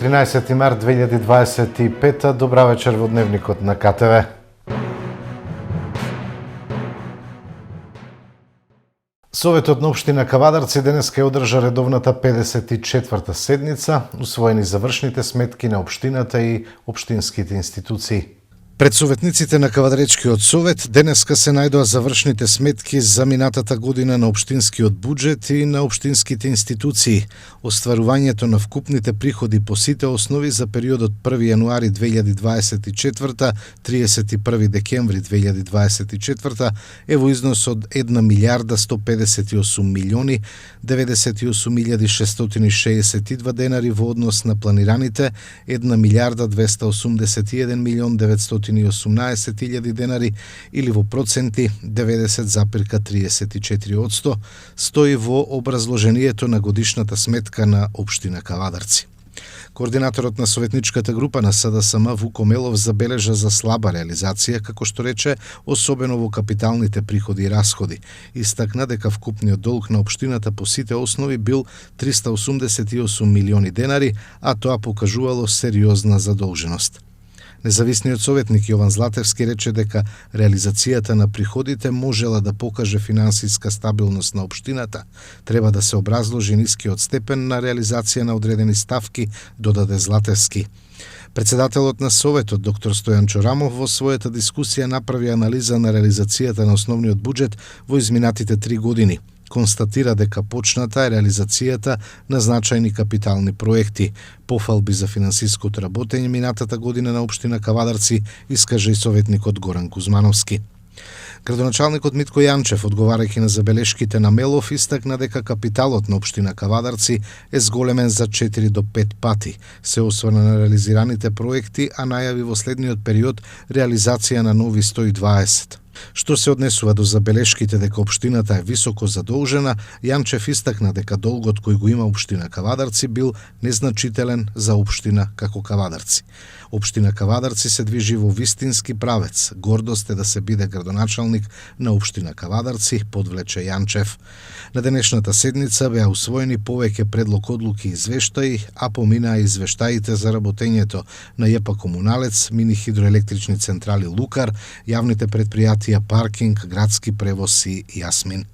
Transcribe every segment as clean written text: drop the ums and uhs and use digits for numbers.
13 март 2025. Добра вечер во Дневникот на КТВ. Советот на општина Кавадарци денеска ја одржа редовната 54-та седница, усвоени завршните сметки на општината и општинските институции. Пред советниците на Кавадаречкиот совет денеска се најдоа завршните сметки за минатата година на општинскиот буџет и на општинските институции. Остварувањето на вкупните приходи по сите основи за периодот 1 јануари 2024 31 декември 2024 е во износ од 1 милиарда 158 милиони 98.662 денари во однос на планираните 1 милиарда 281 милион 918.000 денари или во проценти 90,34%, стои во образложението на годишната сметка на општина Кавадарци. Координаторот на советничката група на СДСМ Вуко Мелов забележа за слаба реализација, како што рече, особено во капиталните приходи и расходи. Истакна дека вкупниот долг на општината по сите основи бил 388 милиони денари, а тоа покажувало сериозна задолженост. Независниот советник Јован Златевски рече дека реализацијата на приходите можела да покаже финансиска стабилност на општината, треба да се образложи нискиот степен на реализација на одредени ставки, додаде Златевски. Председателот на Советот, доктор Стојан Чорамов, во својата дискусија направи анализа на реализацијата на основниот буџет во изминатите 3 години. Констатира дека почната е реализацијата на значајни капитални проекти. Пофалби за финансиското работење минатата година на општина Кавадарци искаже и советникот Горан Кузмановски. Градоначалникот Митко Јанчев, одговарајќи на забелешките на Мелов, истакна дека капиталот на општина Кавадарци е зголемен за 4 до 5 пати. Се осврна на реализираните проекти, а најави во следниот период реализација на нови 120. Што се однесува до забелешките дека општината е високо задолжена, Јанчев истакна дека долгот кој го има општина Кавадарци бил незначителен за општина како Кавадарци. Општина Кавадарци се движи во вистински правец. Гордост е да се биде градоначалник на општина Кавадарци, подвлече Јанчев. На денешната седница беа усвоени повеќе предлог одлуки и извештаи, а поминаа извештаите за работењето на ЈП Комуналец, мини хидроелектрични централи Лукар, јавните предпријатија Паркинг, Градски превоз и Јасмин.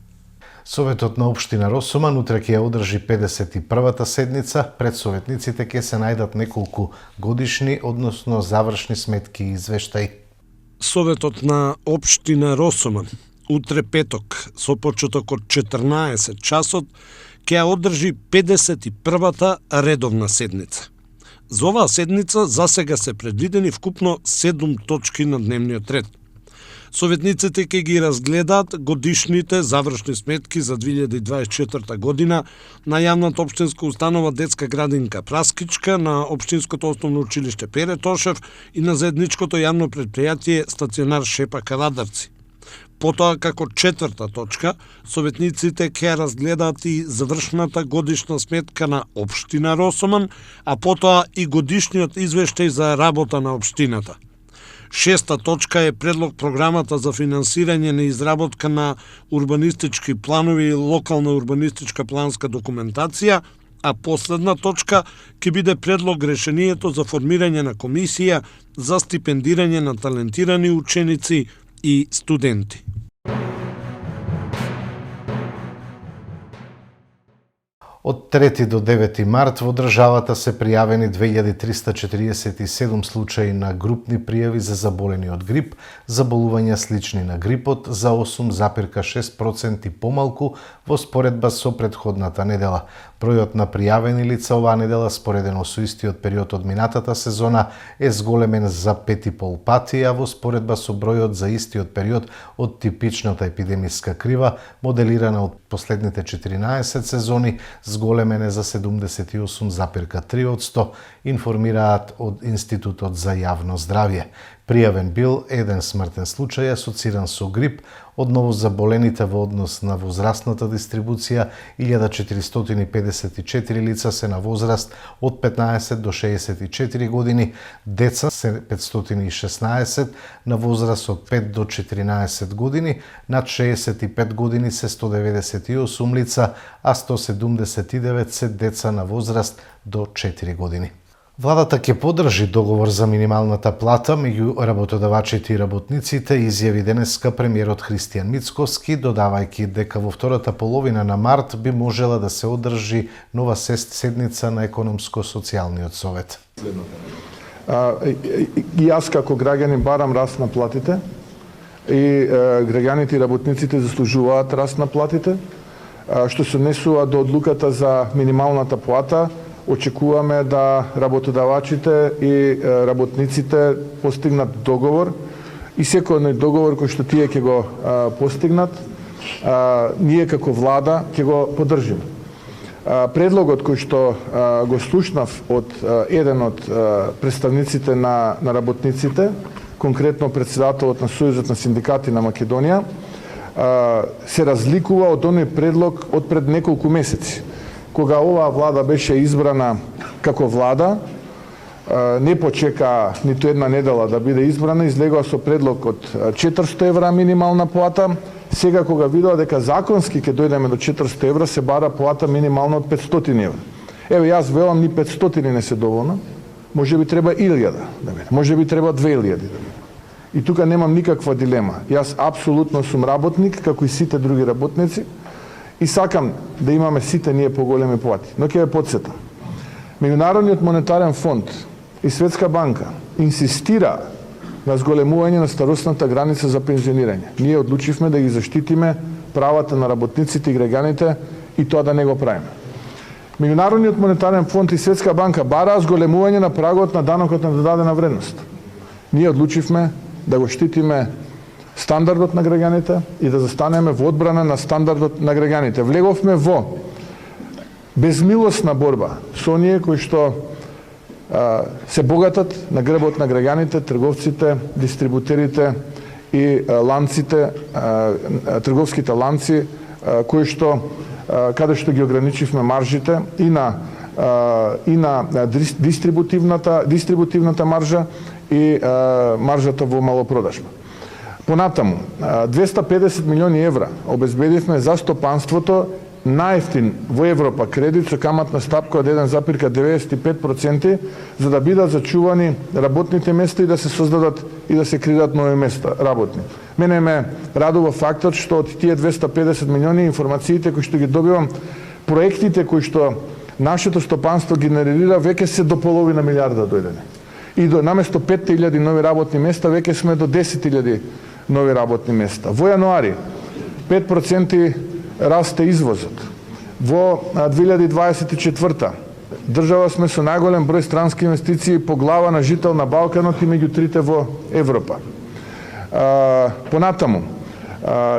Советот на општина Росоман утре ќе ја одржи 51-та седница. Пред советниците ќе се најдат неколку годишни, односно завршни сметки и извештаи. Советот на општина Росоман утре петок со почеток од 14 часот ќе ја одржи 51-та редовна седница. За оваа седница засега се предвидени вкупно 7 точки на дневниот ред. Советниците ќе ги разгледаат годишните завршни сметки за 2024 година на јавната општинска установа Детска градинка Праскичка, на општинското основно училиште Пере Тошев и на заедничкото јавно предпријатие стационар Шепа Кавадарци. Потоа, како четврта точка, советниците ќе разгледаат и завршната годишна сметка на општина Росоман, а потоа и годишниот извештај за работа на општината. Шеста точка е предлог програмата за финансирање на изработка на урбанистички планови и локална урбанистичка планска документација, а последна точка ќе биде предлог решението за формирање на комисија за стипендирање на талентирани ученици и студенти. Од 3 до 9 март во државата се пријавени 2347 случаи на групни пријави за заболени од грип, заболувања слични на грипот за 8,6% помалку во споредба со претходната недела. Бројот на пријавени лица оваа недела споредено со истиот период од минатата сезона е зголемен за 5,5 пати, а во споредба со бројот за истиот период од типичната епидемиска крива, моделирана од последните 14 сезони, зголемен е за 78,3%, информираат од Институтот за јавно здравје. Пријавен бил еден смртен случај асоциран со грип. Од новозаболените во однос на возрастната дистрибуција, 1454 лица се на возраст од 15 до 64 години, деца се 516 на возраст од 5 до 14 години, над 65 години се 198 лица, а 179 се деца на возраст до 4 години. Владата ќе поддржи договор за минималната плата меѓу работодавачите и работниците, изјави денеска премиерот Христијан Мицковски, додавајќи дека во втората половина на март би можела да се одржи нова седница на економско-социјалниот совет. И јас како граѓанин барам раст на платите и граѓаните и работниците заслужуваат раст на платите. Што се однесува до одлуката за минималната плата, очекуваме да работодавачите и работниците постигнат договор и секој договор кој што тие ќе го постигнат, ние како влада ќе го поддржиме. Предлогот кој што го слушнав од еден од представниците на работниците, конкретно председателот на Сојузот на синдикати на Македонија, се разликува од оној предлог од пред неколку месеци. Кога оваа влада беше избрана како влада, не почека ниту една недела да биде избрана, излегува со предлог од 400 евра минимална плата. Сега кога видува дека законски ќе дојдеме до 400 евра, се бара плата минимална од 500 евра. Еве јас велам, ни 500 не се доволно, може би треба 1000 да биде, може би треба 2000 да биде. И тука немам никаква дилема. Јас апсолутно сум работник, како и сите други работници, и сакам да имаме сите ние поголеми плати. Но ќе ве потсетам. Меѓународниот монетарен фонд и Светска банка инсистира на зголемување на старосната граница за пензионирање. Ние одлучивме да ги заштитиме правата на работниците и граѓаните и тоа да не го правиме. Меѓународниот монетарен фонд и Светска банка бараа зголемување на прагот на данокот на додадена вредност. Ние одлучивме да го штитиме стандардот на граѓаните и да застанеме во одбрана на стандардот на граѓаните. Влеговме во безмилосна борба со оние кои што се богатат на грбот на граѓаните, трговците, дистрибутерите и ланците, трговските ланци, кои што каде што ги ограничивме маржите и на дистрибутивната маржа и маржата во малопродажба. Понатаму, 250 милиони евра обезбедивме за стопанството најефтин во Европа кредит со каматна стапка од 1,95%, за да бидат зачувани работните места и да се создадат и да се креират нови места работни. Мене ме радува фактот што од тие 250 милиони информациите кои што ги добивам, проектите кои што нашето стопанство генерира веќе се до половина милиарда дојдени. И наместо 5.000 нови работни места, веќе сме до 10.000 нови работни места. Во јануари 5% расте извозот. Во 2024 држава сме со најголем број странски инвестиции по глава на жител на Балканот и меѓу трите во Европа. Понатаму,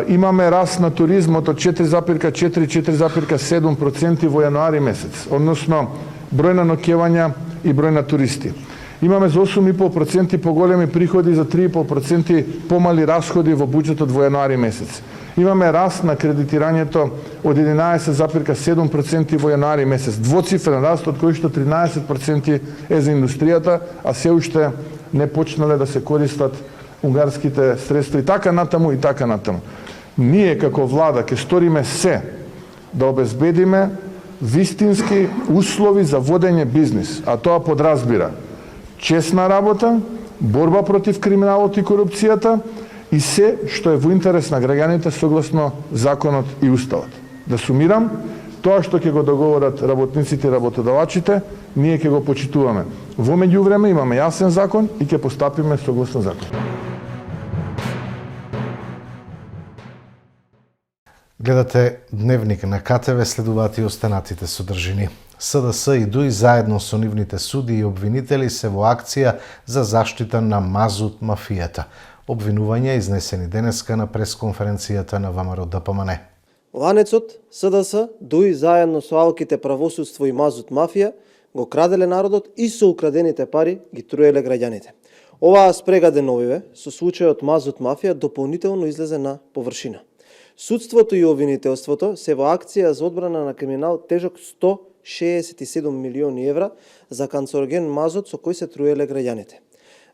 имаме раст на туризмот од 4,4-4,7% во јануари месец, односно број на ноќевања и број на туристи. Имаме за 8,5% поголеми приходи, за 3,5% помали расходи во буџетот во јануари месец. Имаме раст на кредитирањето од 11,7% во јануари месец. Двоцифрен раст, од кој што 13% е за индустријата, а се уште не почнале да се користат унгарските средства и така натаму и така натаму. Ние како влада ќе сториме се да обезбедиме вистински услови за водење бизнис, а тоа подразбира честна работа, борба против криминалот и корупцијата и се што е во интерес на граѓаните согласно законот и уставот. Да сумирам, тоа што ќе го договорат работниците и работодавачите, ние ќе го почитуваме. Во меѓувреме имаме јасен закон и ќе постапиме согласно закон. Гледате Дневник на КТВ, следуваат и останатите содржини. СДС и ДУИ заедно со нивните суди и обвинители се во акција за заштита на мазут мафијата. Обвинувања изнесени денеска на пресконференцијата на ВМРО ДПМН. Ланецот, СДС, ДУИ заедно со алките правосудство и мазут мафија го краделе народот и со украдените пари ги труеле граѓаните. Оваа спрега деновиве со случајот мазут мафија дополнително излезе на површина. Судството и обвинителството се во акција за одбрана на криминал тежок 167 милиони евра за канцероген мазот со кој се труеле граѓаните.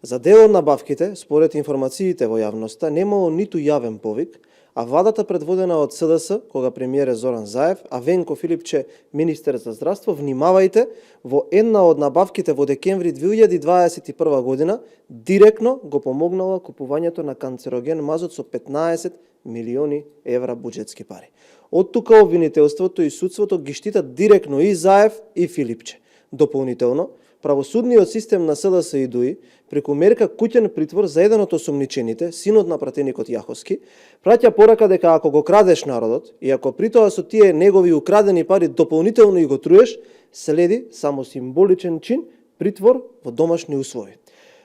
За дел од набавките, според информациите во јавноста, немало ниту јавен повик, а владата предводена од СДС, кога премиер е Зоран Заев, а Венко Филипче министер за здравство, внимавајте, во една од набавките во декември 2021 година директно го помогнала купувањето на канцероген мазот со 15 милиони евра буџетски пари. Од тука обвинителството и судството ги штитат директно и Заев и Филипче. Дополнително, правосудниот систем на СДС и ДУИ, преку мерка куќен притвор за еден од осомничените, синот на пратеникот Јаховски, праќа порака дека ако го крадеш народот и ако при тоа со тие негови украдени пари дополнително и го труеш, следи само символичен чин притвор во домашни услови.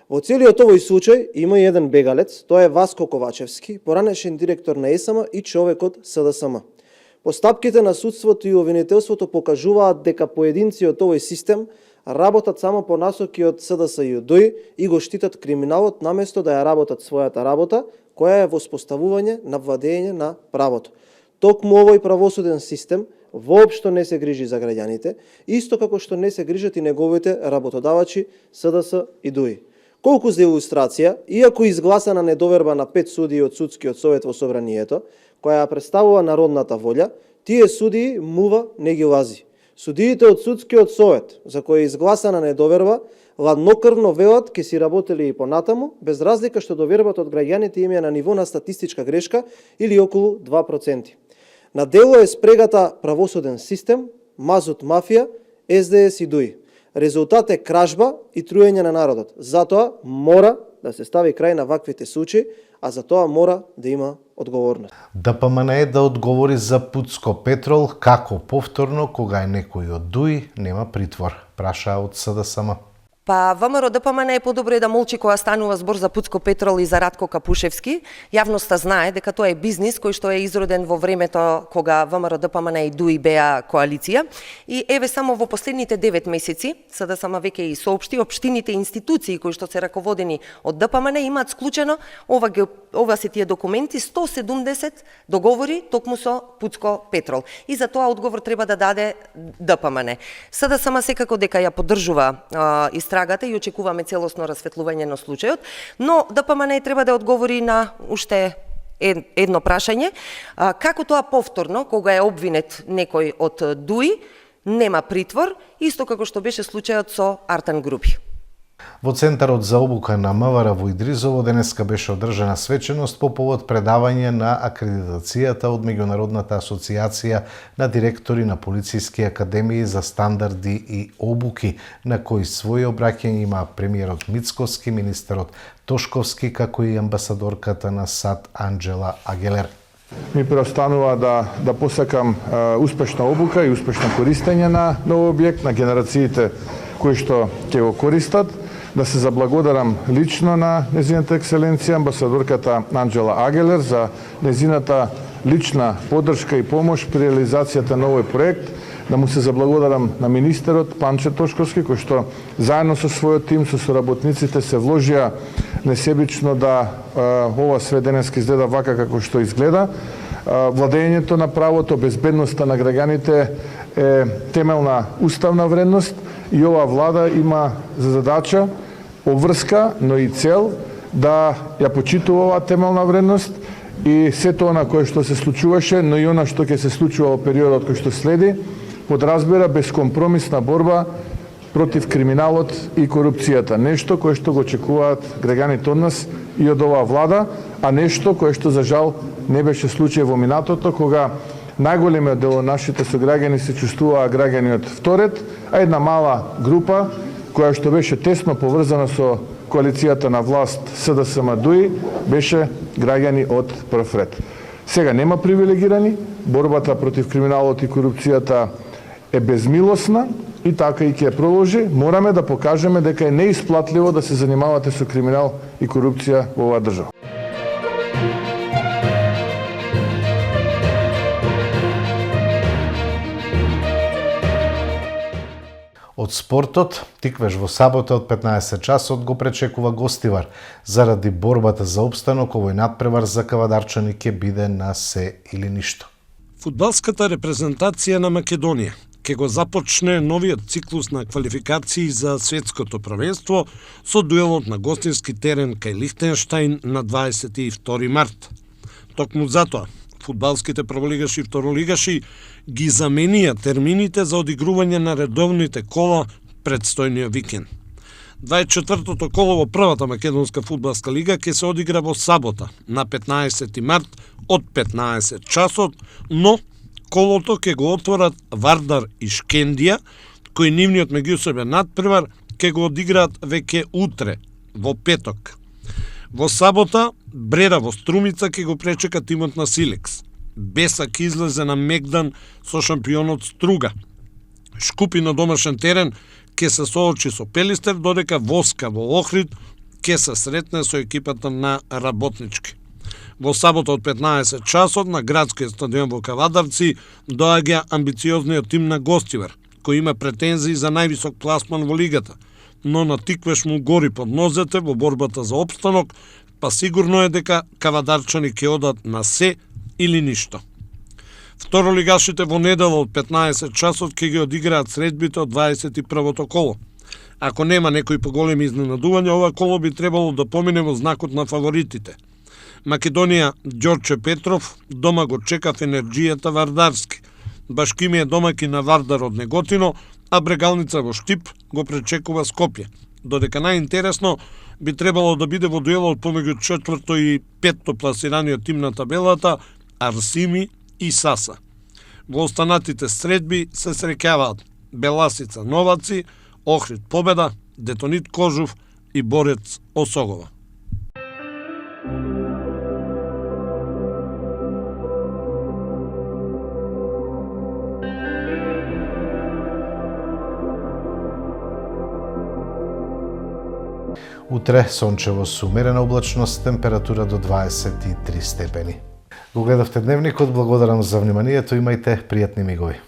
Во целиот овој случај има и еден бегалец, тоа е Васко Ковачевски, поранешен директор на ЕСМ и човек од СДСМ. Постапките на судството и обвинителството покажуваат дека поединци од овој систем работат само по насоки од СДС и ДУИ и го штитат криминалот наместо да ја работат својата работа, која е воспоставување на владење на правото. Токму овој правосуден систем воопшто не се грижи за граѓаните, исто како што не се грижат и неговите работодавачи СДС и ДУИ. Колку за илустрација, иако изгласана недоверба на 5 судии од Судскиот совет во собранието, која ја представува народната волја, тие судии мува не ги лази. Судиите од Судскиот совет, за која изгласана недоверба, ладнокрвно велат ке си работели и понатаму, без разлика што довербата од граѓаните им е на ниво на статистичка грешка или околу 2%. На дело е спрегата правосуден систем, мазот мафија, СДС и ДУИ. Резултат е кражба и труење на народот. Затоа мора да се стави крај на ваквите случаи, а за тоа мора да има одговорност. ДПМН е да одговори за Пуцко Петрол како повторно кога е некој од ДУИ нема притвор, праша од СДСМ. Па ВМРО ДПМН е подобро да молчи кога станува збор за Пуцко Петрол и за Радко Капушевски. Јавноста знае дека тоа е бизнис кој што е изроден во времето кога ВМРО ДПМН и ДУИ беа коалиција. И еве само во последните 9 месеци, СДСМ веќе и соопшти, општините и институции кои што се раководени од ДПМН имаат склучено ова се тие документи 170 договори токму со Пуцко Петрол. И за тоа одговор треба да даде ДПМН. СДСМ секако дека ја поддржува истрагата и очекуваме целосно расветлување на случајот, но ДПМН треба да одговори на уште едно прашање, како тоа повторно, кога е обвинет некој од ДУИ, нема притвор, исто како што беше случајот со Артан Групи. Во Центарот за обука на МВР во Идризово денеска беше одржана свеченост по повод предавање на акредитацијата од Меѓународната асоциација на директори на полициски академии за стандарди и обуки, на кои своје обраќање има премиерот Мицкоски, министерот Тошковски, како и амбасадорката на САД Анџела Агелер. Ми преостанува да посакам успешна обука и успешно користење на овој објект, на генерациите кои што ќе го користат, да се заблагодарам лично на незината екселенција, амбасадорката Анџела Агелер, за незината лична поддршка и помош при реализацијата на овој проект, да му се заблагодарам на министерот Панче Тошковски, кој што заедно со својот тим, со соработниците се вложија несебично да ова све денеска изгледа вака како што изгледа. Владењето на правото, безбедноста на граѓаните е темелна уставна вредност и ова влада има за задача, обврска, но и цел да ја почитува оваа темелна вредност и сето она кое што се случуваше, но и она што ќе се случува во периодот кој што следи, подразбира безкомпромисна борба против криминалот и корупцијата. Нешто кое што го очекуваат граѓаните од нас и од оваа влада, а нешто кое што за жал не беше случај во минатото, кога најголемиот дел од нашите сограѓани се чувствуваа граѓани од вторет, а една мала група која што беше тесно поврзана со коалицијата на власт СДСМ ДУИ беше граѓани од прв ред. Сега нема привилегирани, борбата против криминалот и корупцијата е безмилосна и така и ќе продолжи. Мораме да покажеме дека е неисплатливо да се занимавате со криминал и корупција во оваа држава. Од спортот, тиквеж во сабота од 15 часот го пречекува Гостивар. Заради борбата за опстанок, овој надпревар за кавадарчани ќе биде на се или ништо. Фудбалската репрезентација на Македонија ќе го започне новиот циклус на квалификации за светското првенство со дуелот на гостински терен кај Лихтенштајн на 22 март. Токму затоа, Фудбалските прволигаши и второлигаши ги заменија термините за одигрување на редовните кола предстојниот викенд. 24-тото коло во првата македонска фудбалска лига ќе се одигра во сабота на 15 март од 15 часот, но колото ќе го отворат Вардар и Шкендија, кои нивниот меѓусебен надпревар ќе го одиграат веќе утре, во петок. Во сабота Бреда во Струмица ќе го пречека тимот на Силекс. Бесак излезе на Мегдан со шампионот Струга. Шкупи на домашен терен ќе се соочи со Пелистер, додека Воска во Охрид ќе се сретне со екипата на Работнички. Во сабота од 15 часот на градскиот стадион во Кавадарци доаѓа амбициозниот тим на Гостивар, кој има претензии за највисок пласман во лигата, но на тиквеш му гори под нозете во борбата за опстанок, па сигурно е дека кавадарчани ќе одат на се или ништо. Второлигашите во недела од 15 часот ќе ги одиграат средбите од 21-то коло. Ако нема некои поголеми изненадувања, ова коло би требало да помине во знакот на фаворитите. Македонија Ѓорче Петров дома го чека Енерджијата Вардарски. Башкими е домаки на Вардар од Неготино, а Брегалница во Штип го пречекува Скопје. Додека најинтересно би требало да биде во дуелот помеѓу четврто и петто пласираниот тим на табелата Арсими и Саса. Во останатите средби се среќаваат Беласица Новаци, Охрид Победа, Детонит Кожув и Борец Осогова. Утре сончево со умерена облачност, температура до 23 степени. Го гледавте Дневникот, благодарам за вниманието, имајте пријатни мигови.